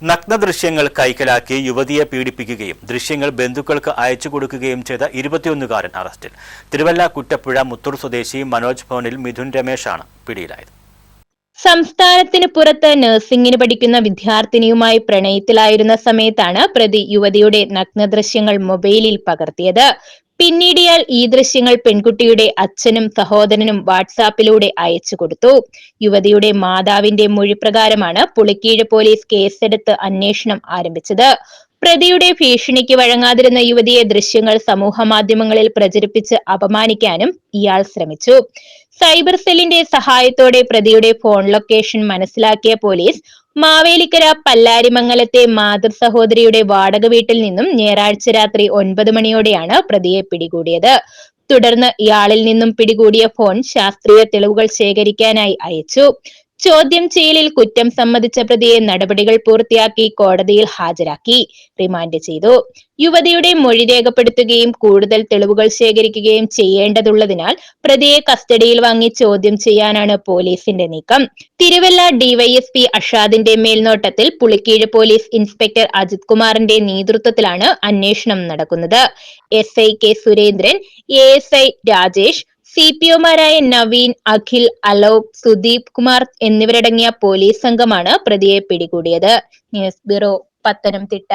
നഗ്നദൃശ്യങ്ങൾ കൈക്കലാക്കി യുവതിയെ പീഡിപ്പിക്കുകയും ദൃശ്യങ്ങൾ ബന്ധുക്കൾക്ക് അയച്ചു കൊടുക്കുകയും ചെയ്ത 21-കാരൻ അറസ്റ്റിൽ. തിരുവല്ല കുറ്റപ്പുഴ മുത്തൂർ സ്വദേശി മനോജ് ഭവനിൽ മിഥുൻ രമേശാണ് പിടിയിലായത്. സംസ്ഥാനത്തിന് പുറത്ത് നഴ്സിംഗിന് പഠിക്കുന്ന വിദ്യാർത്ഥിനിയുമായി പ്രണയത്തിലായിരുന്ന സമയത്താണ് പ്രതി യുവതിയുടെ നഗ്നദൃശ്യങ്ങൾ മൊബൈലിൽ പകർത്തിയത്. പിന്നീട് ഇയാൾ ഈ ദൃശ്യങ്ങൾ പെൺകുട്ടിയുടെ അച്ഛനും സഹോദരനും വാട്സാപ്പിലൂടെ അയച്ചു കൊടുത്തു. യുവതിയുടെ മാതാവിന്റെ മൊഴിപ്രകാരമാണ് പുളിക്കീഴ് പോലീസ് കേസെടുത്ത് അന്വേഷണം ആരംഭിച്ചത്. പ്രതിയുടെ ഭീഷണിക്ക് വഴങ്ങാതിരുന്ന യുവതിയെ ദൃശ്യങ്ങൾ സമൂഹ മാധ്യമങ്ങളിൽ പ്രചരിപ്പിച്ച് അപമാനിക്കാനും ഇയാൾ ശ്രമിച്ചു. സൈബർ സെല്ലിന്റെ സഹായത്തോടെ പ്രതിയുടെ ഫോൺ ലൊക്കേഷൻ മനസ്സിലാക്കിയ പോലീസ് മാവേലിക്കര പല്ലാരിമംഗലത്തെ മാതൃ സഹോദരിയുടെ വാടക വീട്ടിൽ നിന്നും ഞായറാഴ്ച രാത്രി 9 മണിയോടെയാണ് പ്രതിയെ പിടികൂടിയത്. തുടർന്ന് ഇയാളിൽ നിന്നും പിടികൂടിയ ഫോൺ ശാസ്ത്രീയ തെളിവുകൾ ശേഖരിക്കാനായി അയച്ചു. ചോദ്യം ചെയ്യലിൽ കുറ്റം സമ്മതിച്ച പ്രതിയെ നടപടികൾ പൂർത്തിയാക്കി കോടതിയിൽ ഹാജരാക്കി റിമാൻഡ് ചെയ്തു. യുവതിയുടെ മൊഴി രേഖപ്പെടുത്തുകയും കൂടുതൽ തെളിവുകൾ ശേഖരിക്കുകയും ചെയ്യേണ്ടതുള്ളതിനാൽ പ്രതിയെ കസ്റ്റഡിയിൽ വാങ്ങി ചോദ്യം ചെയ്യാനാണ് പോലീസിന്റെ നീക്കം. തിരുവല്ല ഡിവൈഎസ്പി അഷാദിന്റെ മേൽനോട്ടത്തിൽ പുളിക്കീഴ് പോലീസ് ഇൻസ്പെക്ടർ അജിത് കുമാറിന്റെ നേതൃത്വത്തിലാണ് അന്വേഷണം നടക്കുന്നത്. SI K Surendran, ASI Rajesh, CPOമാരായ നവീൻ, അഖിൽ, അലോക്, സുദീപ് കുമാർ എന്നിവരടങ്ങിയ പോലീസ് സംഘമാണ് പ്രതിയെ പിടികൂടിയത്. News bureau, Pathanamthitta.